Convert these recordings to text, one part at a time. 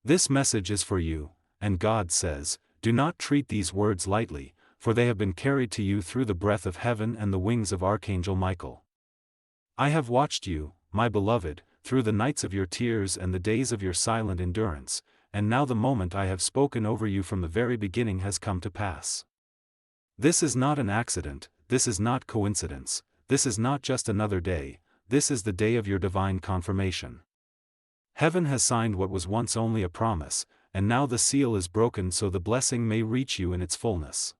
This message is for you, and God says, do not treat these words lightly, for they have been carried to you through the breath of heaven and the wings of Archangel Michael. I have watched you, my beloved, through the nights of your tears and the days of your silent endurance, and now the moment I have spoken over you from the very beginning has come to pass. This is not an accident, this is not coincidence, this is not just another day, this is the day of your divine confirmation. Heaven has signed what was once only a promise, and now the seal is broken so the blessing may reach you in its fullness.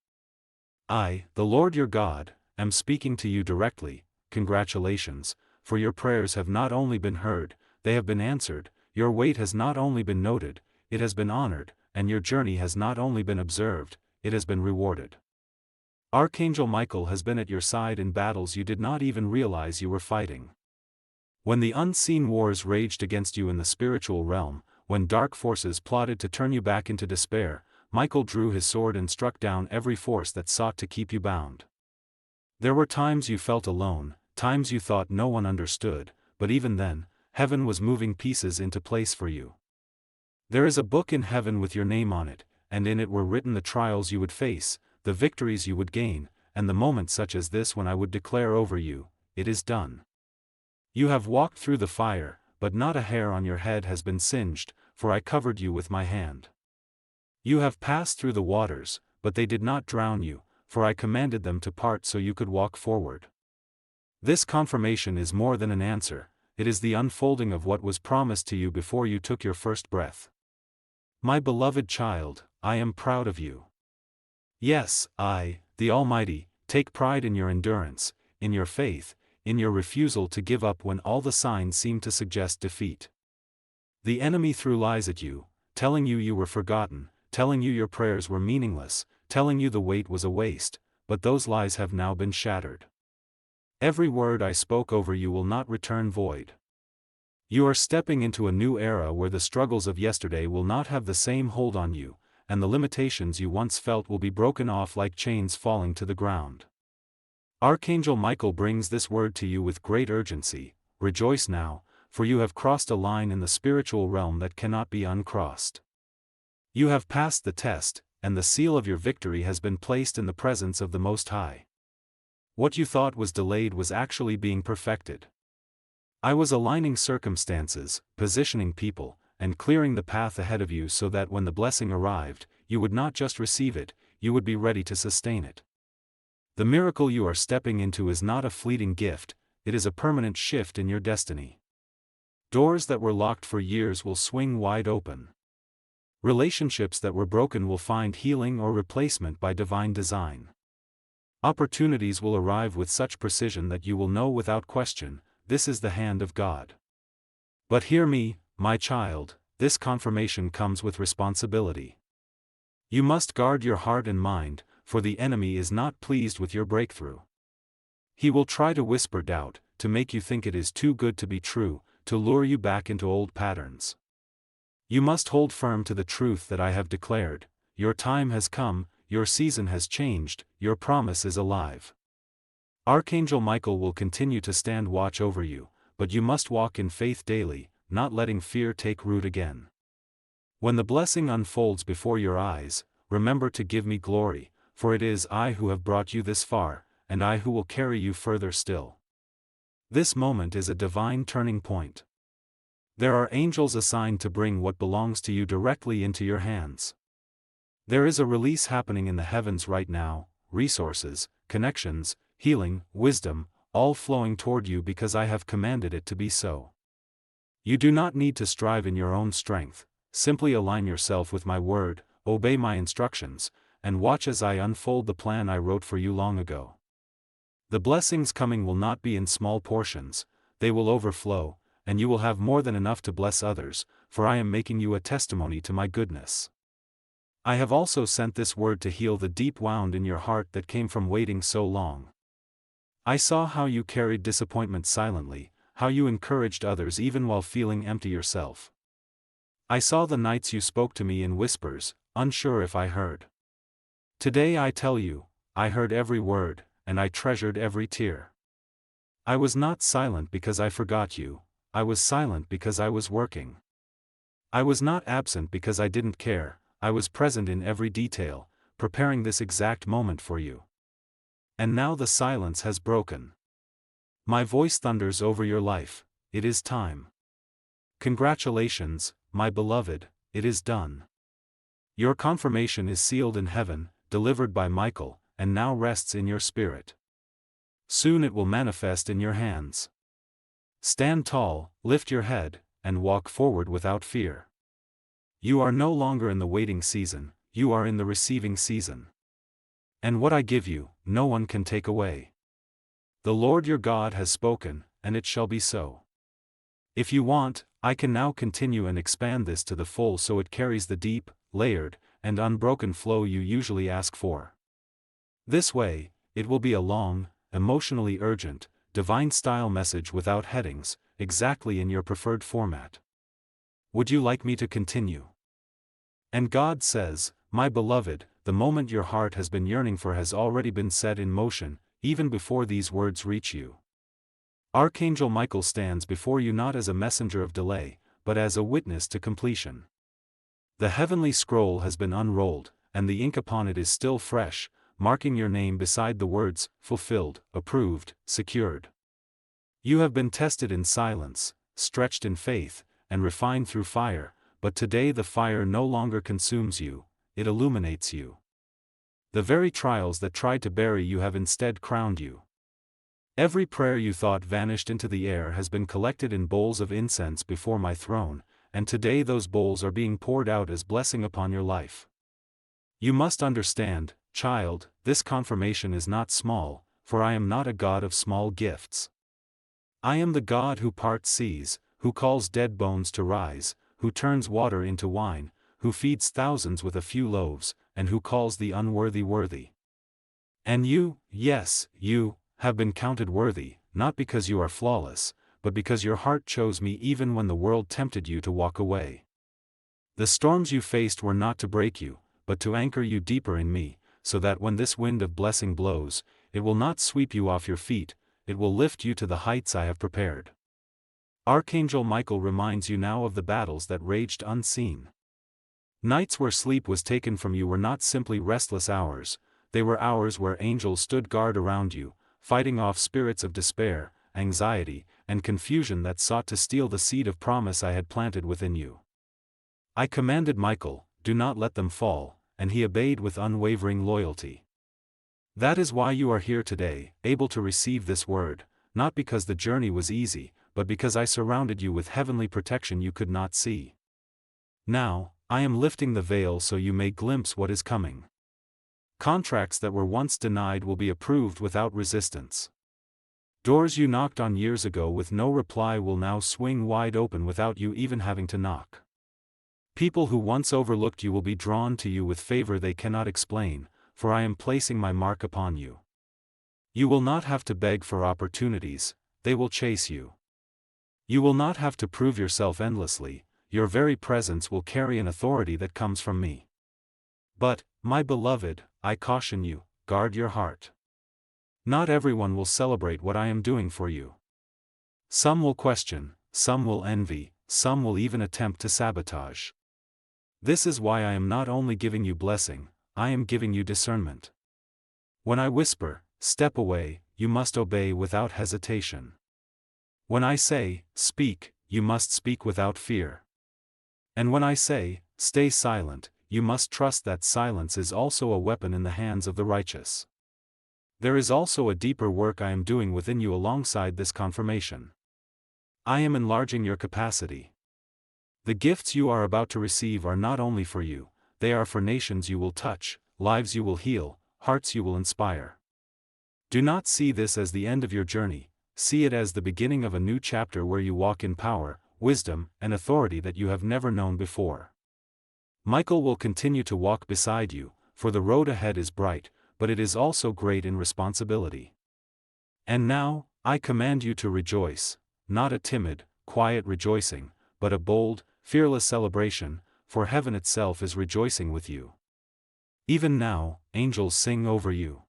I, the Lord your God, am speaking to you directly. Congratulations, for your prayers have not only been heard, they have been answered, your wait has not only been noted, it has been honored, and your journey has not only been observed, it has been rewarded. Archangel Michael has been at your side in battles you did not even realize you were fighting. When the unseen wars raged against you in the spiritual realm, when dark forces plotted to turn you back into despair, Michael drew his sword and struck down every force that sought to keep you bound. There were times you felt alone, times you thought no one understood, but even then, heaven was moving pieces into place for you. There is a book in heaven with your name on it, and in it were written the trials you would face, the victories you would gain, and the moments such as this when I would declare over you, it is done. You have walked through the fire, but not a hair on your head has been singed, for I covered you with my hand. You have passed through the waters, but they did not drown you, for I commanded them to part so you could walk forward. This confirmation is more than an answer, it is the unfolding of what was promised to you before you took your first breath. My beloved child, I am proud of you. Yes, I, the Almighty, take pride in your endurance, in your faith, in your refusal to give up when all the signs seem to suggest defeat. The enemy threw lies at you, telling you you were forgotten, telling you your prayers were meaningless, telling you the wait was a waste, but those lies have now been shattered. Every word I spoke over you will not return void. You are stepping into a new era where the struggles of yesterday will not have the same hold on you, and the limitations you once felt will be broken off like chains falling to the ground. Archangel Michael brings this word to you with great urgency. Rejoice now, for you have crossed a line in the spiritual realm that cannot be uncrossed. You have passed the test, and the seal of your victory has been placed in the presence of the Most High. What you thought was delayed was actually being perfected. I was aligning circumstances, positioning people, and clearing the path ahead of you so that when the blessing arrived, you would not just receive it, you would be ready to sustain it. The miracle you are stepping into is not a fleeting gift, it is a permanent shift in your destiny. Doors that were locked for years will swing wide open. Relationships that were broken will find healing or replacement by divine design. Opportunities will arrive with such precision that you will know without question, this is the hand of God. But hear me, my child, this confirmation comes with responsibility. You must guard your heart and mind, for the enemy is not pleased with your breakthrough. He will try to whisper doubt, to make you think it is too good to be true, to lure you back into old patterns. You must hold firm to the truth that I have declared. Your time has come, your season has changed, your promise is alive. Archangel Michael will continue to stand watch over you, but you must walk in faith daily, not letting fear take root again. When the blessing unfolds before your eyes, remember to give me glory, for it is I who have brought you this far, and I who will carry you further still. This moment is a divine turning point. There are angels assigned to bring what belongs to you directly into your hands. There is a release happening in the heavens right now, resources, connections, healing, wisdom, all flowing toward you because I have commanded it to be so. You do not need to strive in your own strength, simply align yourself with my word, obey my instructions, and watch as I unfold the plan I wrote for you long ago. The blessings coming will not be in small portions, they will overflow, and you will have more than enough to bless others, for I am making you a testimony to my goodness. I have also sent this word to heal the deep wound in your heart that came from waiting so long. I saw how you carried disappointment silently, how you encouraged others even while feeling empty yourself. I saw the nights you spoke to me in whispers, unsure if I heard. Today I tell you, I heard every word, and I treasured every tear. I was not silent because I forgot you, I was silent because I was working. I was not absent because I didn't care, I was present in every detail, preparing this exact moment for you. And now the silence has broken. My voice thunders over your life, it is time. Congratulations, my beloved, it is done. Your confirmation is sealed in heaven, delivered by Michael, and now rests in your spirit. Soon it will manifest in your hands. Stand tall, lift your head, and walk forward without fear. You are no longer in the waiting season, you are in the receiving season. And what I give you, no one can take away. The Lord your God has spoken, and it shall be so. If you want, I can now continue and expand this to the full so it carries the deep, layered, and unbroken flow you usually ask for. This way, it will be a long, emotionally urgent, divine-style message without headings, exactly in your preferred format. Would you like me to continue? And God says, my beloved, the moment your heart has been yearning for has already been set in motion, even before these words reach you. Archangel Michael stands before you not as a messenger of delay, but as a witness to completion. The heavenly scroll has been unrolled, and the ink upon it is still fresh, marking your name beside the words, fulfilled, approved, secured. You have been tested in silence, stretched in faith, and refined through fire, but today the fire no longer consumes you, it illuminates you. The very trials that tried to bury you have instead crowned you. Every prayer you thought vanished into the air has been collected in bowls of incense before my throne, and today those bowls are being poured out as blessing upon your life. You must understand, child, this confirmation is not small, for I am not a God of small gifts. I am the God who parts seas, who calls dead bones to rise, who turns water into wine, who feeds thousands with a few loaves, and who calls the unworthy worthy. And you, yes, you, have been counted worthy, not because you are flawless, but because your heart chose me even when the world tempted you to walk away. The storms you faced were not to break you, but to anchor you deeper in me, so that when this wind of blessing blows, it will not sweep you off your feet, it will lift you to the heights I have prepared. Archangel Michael reminds you now of the battles that raged unseen. Nights where sleep was taken from you were not simply restless hours, they were hours where angels stood guard around you, fighting off spirits of despair, anxiety, and confusion that sought to steal the seed of promise I had planted within you. I commanded Michael, do not let them fall, and he obeyed with unwavering loyalty. That is why you are here today, able to receive this word, not because the journey was easy, but because I surrounded you with heavenly protection you could not see. Now, I am lifting the veil so you may glimpse what is coming. Contracts that were once denied will be approved without resistance. Doors you knocked on years ago with no reply will now swing wide open without you even having to knock. People who once overlooked you will be drawn to you with favor they cannot explain, for I am placing my mark upon you. You will not have to beg for opportunities, they will chase you. You will not have to prove yourself endlessly, your very presence will carry an authority that comes from me. But, my beloved, I caution you, guard your heart. Not everyone will celebrate what I am doing for you. Some will question, some will envy, some will even attempt to sabotage. This is why I am not only giving you blessing, I am giving you discernment. When I whisper, step away, you must obey without hesitation. When I say, speak, you must speak without fear. And when I say, stay silent, you must trust that silence is also a weapon in the hands of the righteous. There is also a deeper work I am doing within you alongside this confirmation. I am enlarging your capacity. The gifts you are about to receive are not only for you, they are for nations you will touch, lives you will heal, hearts you will inspire. Do not see this as the end of your journey, see it as the beginning of a new chapter where you walk in power, wisdom, and authority that you have never known before. Michael will continue to walk beside you, for the road ahead is bright, but it is also great in responsibility. And now, I command you to rejoice, not a timid, quiet rejoicing, but a bold, fearless celebration, for heaven itself is rejoicing with you. Even now, angels sing over you.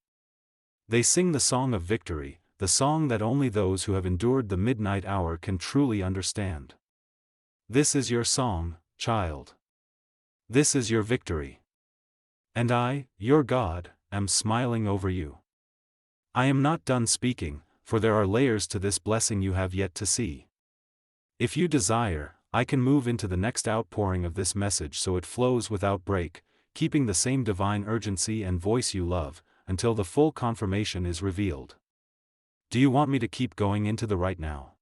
They sing the song of victory, the song that only those who have endured the midnight hour can truly understand. This is your song, child. This is your victory. And I, your God, am smiling over you. I am not done speaking, for there are layers to this blessing you have yet to see. If you desire, I can move into the next outpouring of this message so it flows without break, keeping the same divine urgency and voice you love, until the full confirmation is revealed. Do you want me to keep going into the right now?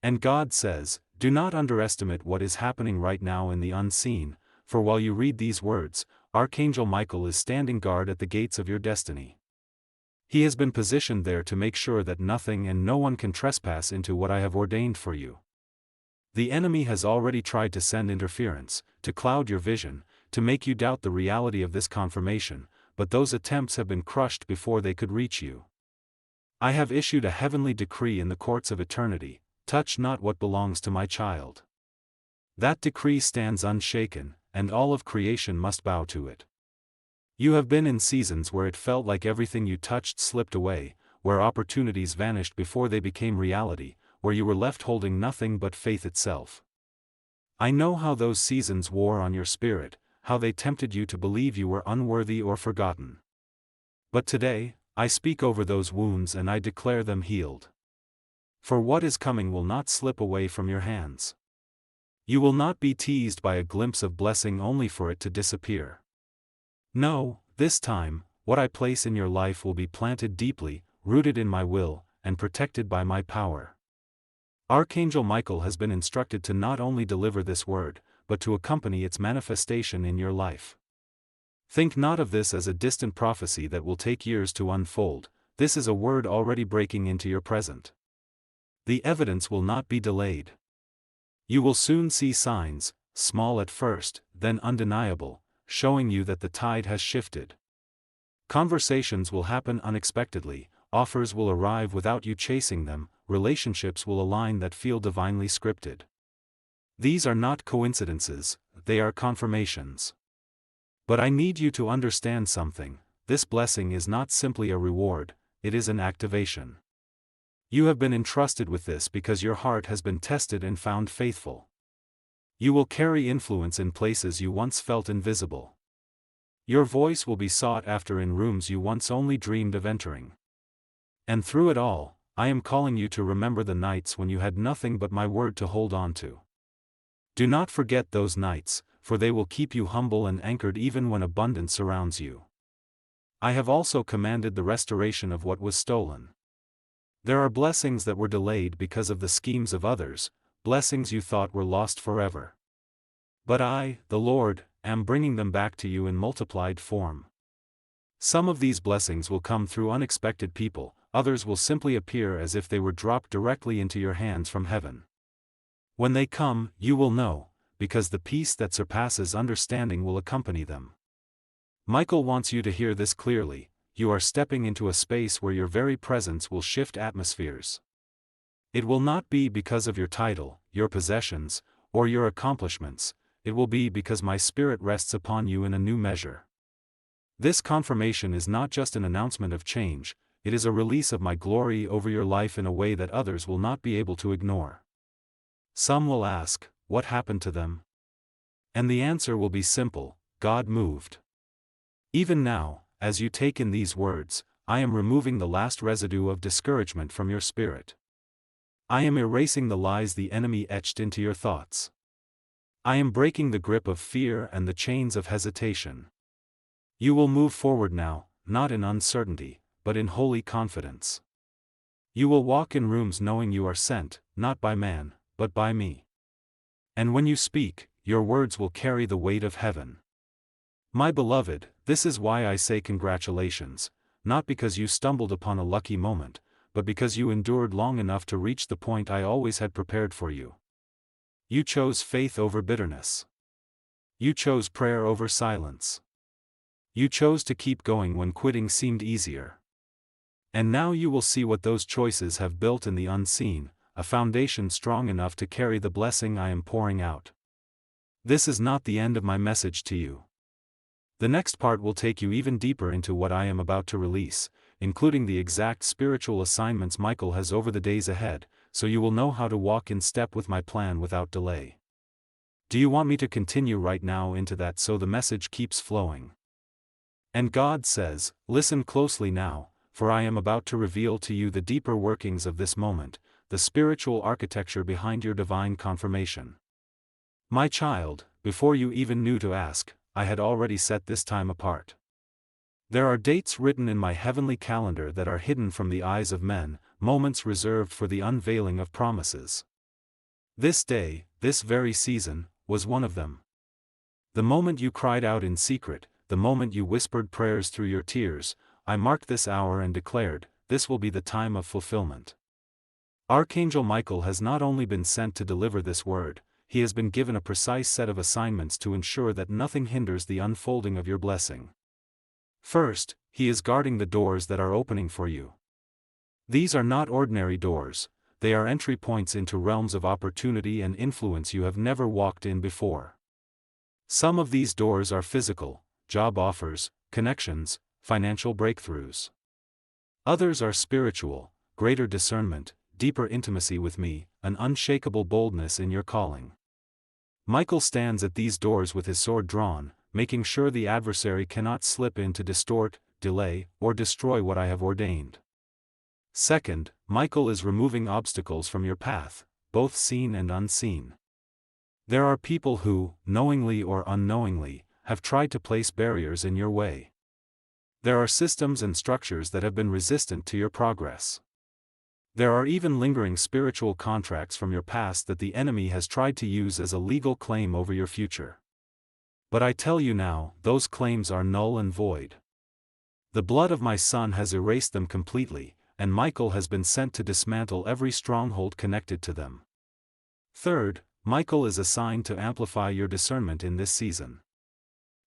And God says, do not underestimate what is happening right now in the unseen, for while you read these words, Archangel Michael is standing guard at the gates of your destiny. He has been positioned there to make sure that nothing and no one can trespass into what I have ordained for you. The enemy has already tried to send interference, to cloud your vision, to make you doubt the reality of this confirmation, but those attempts have been crushed before they could reach you. I have issued a heavenly decree in the courts of eternity, touch not what belongs to my child. That decree stands unshaken, and all of creation must bow to it. You have been in seasons where it felt like everything you touched slipped away, where opportunities vanished before they became reality, where you were left holding nothing but faith itself. I know how those seasons wore on your spirit, how they tempted you to believe you were unworthy or forgotten. But today, I speak over those wounds and I declare them healed. For what is coming will not slip away from your hands. You will not be teased by a glimpse of blessing only for it to disappear. No, this time, what I place in your life will be planted deeply, rooted in my will, and protected by my power. Archangel Michael has been instructed to not only deliver this word, but to accompany its manifestation in your life. Think not of this as a distant prophecy that will take years to unfold, this is a word already breaking into your present. The evidence will not be delayed. You will soon see signs, small at first, then undeniable, showing you that the tide has shifted. Conversations will happen unexpectedly, offers will arrive without you chasing them, relationships will align that feel divinely scripted. These are not coincidences, they are confirmations. But I need you to understand something, this blessing is not simply a reward, it is an activation. You have been entrusted with this because your heart has been tested and found faithful. You will carry influence in places you once felt invisible. Your voice will be sought after in rooms you once only dreamed of entering. And through it all, I am calling you to remember the nights when you had nothing but my word to hold on to. Do not forget those nights, for they will keep you humble and anchored even when abundance surrounds you. I have also commanded the restoration of what was stolen. There are blessings that were delayed because of the schemes of others, blessings you thought were lost forever. But I, the Lord, am bringing them back to you in multiplied form. Some of these blessings will come through unexpected people, others will simply appear as if they were dropped directly into your hands from heaven. When they come, you will know, because the peace that surpasses understanding will accompany them. Michael wants you to hear this clearly, you are stepping into a space where your very presence will shift atmospheres. It will not be because of your title, your possessions, or your accomplishments, it will be because my Spirit rests upon you in a new measure. This confirmation is not just an announcement of change, it is a release of my glory over your life in a way that others will not be able to ignore. Some will ask, what happened to them? And the answer will be simple, God moved. Even now, as you take in these words, I am removing the last residue of discouragement from your spirit. I am erasing the lies the enemy etched into your thoughts. I am breaking the grip of fear and the chains of hesitation. You will move forward now, not in uncertainty, but in holy confidence. You will walk in rooms knowing you are sent, not by man, but by me. And when you speak, your words will carry the weight of heaven. My beloved, this is why I say congratulations, not because you stumbled upon a lucky moment, but because you endured long enough to reach the point I always had prepared for you. You chose faith over bitterness. You chose prayer over silence. You chose to keep going when quitting seemed easier. And now you will see what those choices have built in the unseen, a foundation strong enough to carry the blessing I am pouring out. This is not the end of my message to you. The next part will take you even deeper into what I am about to release, including the exact spiritual assignments Michael has over the days ahead, so you will know how to walk in step with my plan without delay. Do you want me to continue right now into that so the message keeps flowing? And God says, listen closely now, for I am about to reveal to you the deeper workings of this moment, the spiritual architecture behind your divine confirmation. My child, before you even knew to ask, I had already set this time apart. There are dates written in my heavenly calendar that are hidden from the eyes of men, moments reserved for the unveiling of promises. This day, this very season, was one of them. The moment you cried out in secret, the moment you whispered prayers through your tears, I marked this hour and declared, this will be the time of fulfillment. Archangel Michael has not only been sent to deliver this word, he has been given a precise set of assignments to ensure that nothing hinders the unfolding of your blessing. First, he is guarding the doors that are opening for you. These are not ordinary doors, they are entry points into realms of opportunity and influence you have never walked in before. Some of these doors are physical, job offers, connections, financial breakthroughs. Others are spiritual, greater discernment, deeper intimacy with me, an unshakable boldness in your calling. Michael stands at these doors with his sword drawn, making sure the adversary cannot slip in to distort, delay, or destroy what I have ordained. Second, Michael is removing obstacles from your path, both seen and unseen. There are people who, knowingly or unknowingly, have tried to place barriers in your way. There are systems and structures that have been resistant to your progress. There are even lingering spiritual contracts from your past that the enemy has tried to use as a legal claim over your future. But I tell you now, those claims are null and void. The blood of my Son has erased them completely, and Michael has been sent to dismantle every stronghold connected to them. Third, Michael is assigned to amplify your discernment in this season.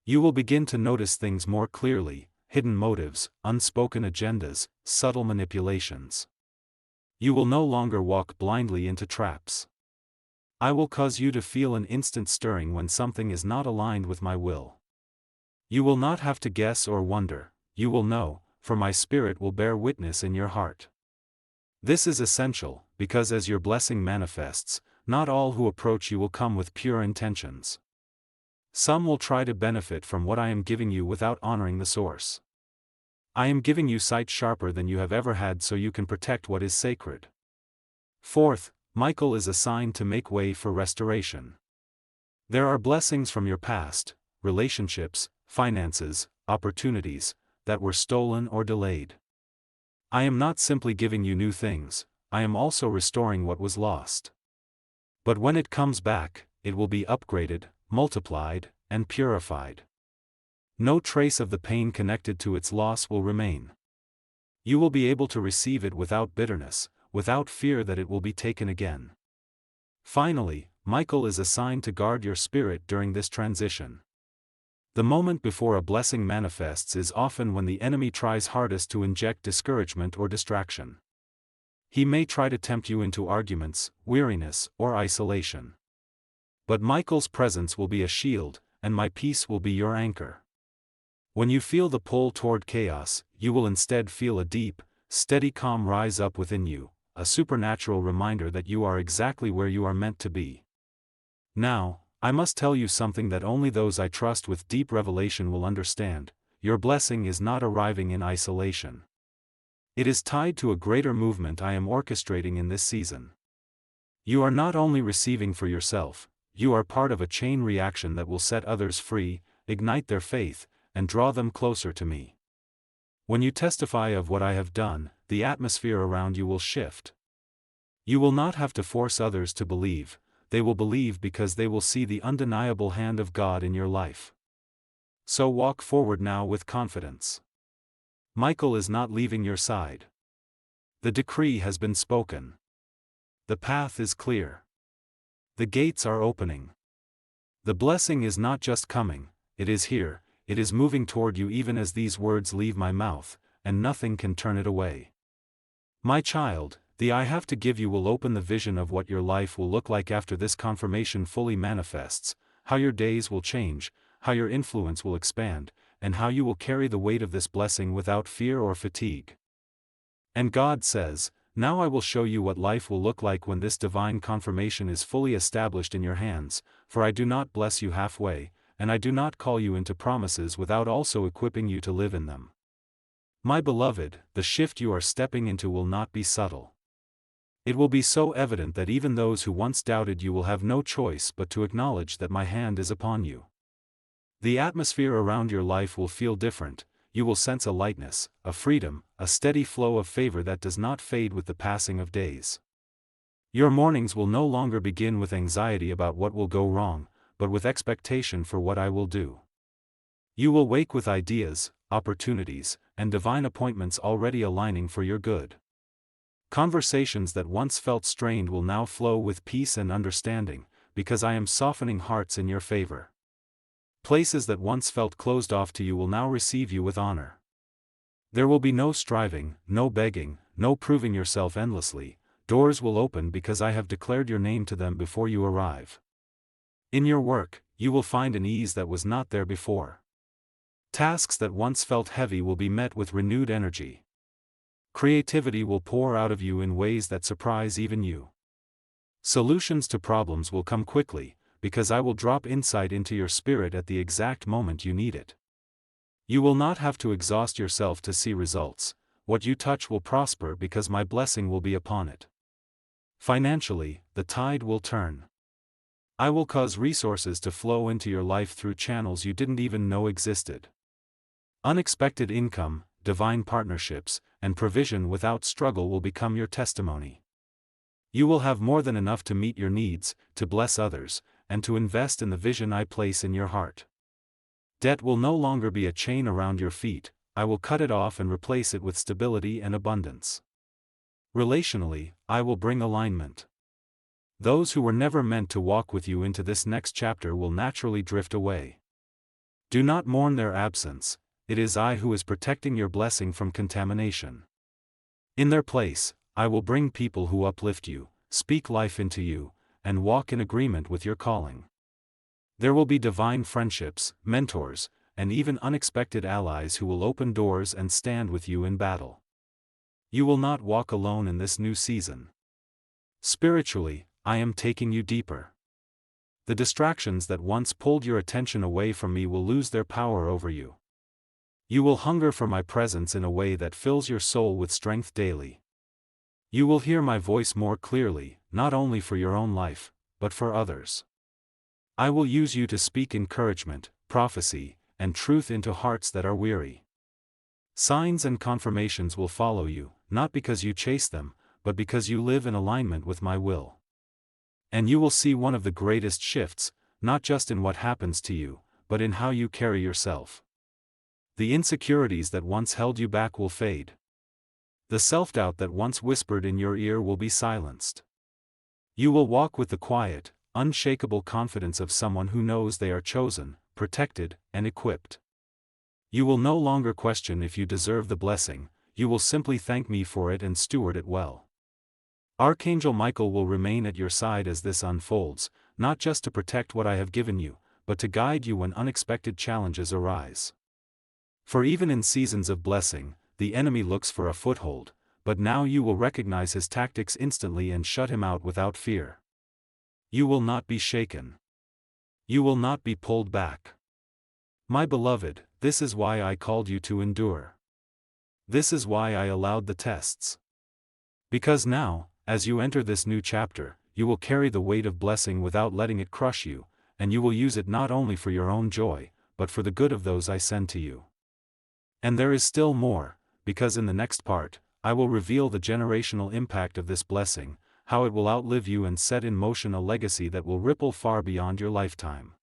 You will begin to notice things more clearly, hidden motives, unspoken agendas, subtle manipulations. You will no longer walk blindly into traps. I will cause you to feel an instant stirring when something is not aligned with my will. You will not have to guess or wonder, you will know, for my Spirit will bear witness in your heart. This is essential, because as your blessing manifests, not all who approach you will come with pure intentions. Some will try to benefit from what I am giving you without honoring the source. I am giving you sight sharper than you have ever had so you can protect what is sacred. Fourth, Michael is assigned to make way for restoration. There are blessings from your past, relationships, finances, opportunities, that were stolen or delayed. I am not simply giving you new things, I am also restoring what was lost. But when it comes back, it will be upgraded, multiplied, and purified. No trace of the pain connected to its loss will remain. You will be able to receive it without bitterness, without fear that it will be taken again. Finally, Michael is assigned to guard your spirit during this transition. The moment before a blessing manifests is often when the enemy tries hardest to inject discouragement or distraction. He may try to tempt you into arguments, weariness, or isolation. But Michael's presence will be a shield, and my peace will be your anchor. When you feel the pull toward chaos, you will instead feel a deep, steady calm rise up within you, a supernatural reminder that you are exactly where you are meant to be. Now, I must tell you something that only those I trust with deep revelation will understand: your blessing is not arriving in isolation. It is tied to a greater movement I am orchestrating in this season. You are not only receiving for yourself, you are part of a chain reaction that will set others free, ignite their faith, and draw them closer to me. When you testify of what I have done, the atmosphere around you will shift. You will not have to force others to believe, they will believe because they will see the undeniable hand of God in your life. So walk forward now with confidence. Michael is not leaving your side. The decree has been spoken. The path is clear. The gates are opening. The blessing is not just coming, it is here, it is moving toward you even as these words leave my mouth, and nothing can turn it away. My child, the I have to give you will open the vision of what your life will look like after this confirmation fully manifests, how your days will change, how your influence will expand, and how you will carry the weight of this blessing without fear or fatigue. And God says, Now I will show you what life will look like when this divine confirmation is fully established in your hands, for I do not bless you halfway, and I do not call you into promises without also equipping you to live in them. My beloved, the shift you are stepping into will not be subtle. It will be so evident that even those who once doubted you will have no choice but to acknowledge that my hand is upon you. The atmosphere around your life will feel different. You will sense a lightness, a freedom, a steady flow of favor that does not fade with the passing of days. Your mornings will no longer begin with anxiety about what will go wrong, but with expectation for what I will do. You will wake with ideas, opportunities, and divine appointments already aligning for your good. Conversations that once felt strained will now flow with peace and understanding, because I am softening hearts in your favor. Places that once felt closed off to you will now receive you with honor. There will be no striving, no begging, no proving yourself endlessly. Doors will open because I have declared your name to them before you arrive. In your work, you will find an ease that was not there before. Tasks that once felt heavy will be met with renewed energy. Creativity will pour out of you in ways that surprise even you. Solutions to problems will come quickly, because I will drop insight into your spirit at the exact moment you need it. You will not have to exhaust yourself to see results. What you touch will prosper because my blessing will be upon it. Financially, the tide will turn. I will cause resources to flow into your life through channels you didn't even know existed. Unexpected income, divine partnerships, and provision without struggle will become your testimony. You will have more than enough to meet your needs, to bless others, and to invest in the vision I place in your heart. Debt will no longer be a chain around your feet. I will cut it off and replace it with stability and abundance. Relationally, I will bring alignment. Those who were never meant to walk with you into this next chapter will naturally drift away. Do not mourn their absence. It is I who is protecting your blessing from contamination. In their place, I will bring people who uplift you, speak life into you, and walk in agreement with your calling. There will be divine friendships, mentors, and even unexpected allies who will open doors and stand with you in battle. You will not walk alone in this new season. Spiritually, I am taking you deeper. The distractions that once pulled your attention away from me will lose their power over you. You will hunger for my presence in a way that fills your soul with strength daily. You will hear my voice more clearly, not only for your own life, but for others. I will use you to speak encouragement, prophecy, and truth into hearts that are weary. Signs and confirmations will follow you, not because you chase them, but because you live in alignment with my will. And you will see one of the greatest shifts, not just in what happens to you, but in how you carry yourself. The insecurities that once held you back will fade. The self-doubt that once whispered in your ear will be silenced. You will walk with the quiet, unshakable confidence of someone who knows they are chosen, protected, and equipped. You will no longer question if you deserve the blessing. You will simply thank me for it and steward it well. Archangel Michael will remain at your side as this unfolds, not just to protect what I have given you, but to guide you when unexpected challenges arise. For even in seasons of blessing, the enemy looks for a foothold, but now you will recognize his tactics instantly and shut him out without fear. You will not be shaken. You will not be pulled back. My beloved, this is why I called you to endure. This is why I allowed the tests. Because now, as you enter this new chapter, you will carry the weight of blessing without letting it crush you, and you will use it not only for your own joy, but for the good of those I send to you. And there is still more, because in the next part, I will reveal the generational impact of this blessing, how it will outlive you and set in motion a legacy that will ripple far beyond your lifetime.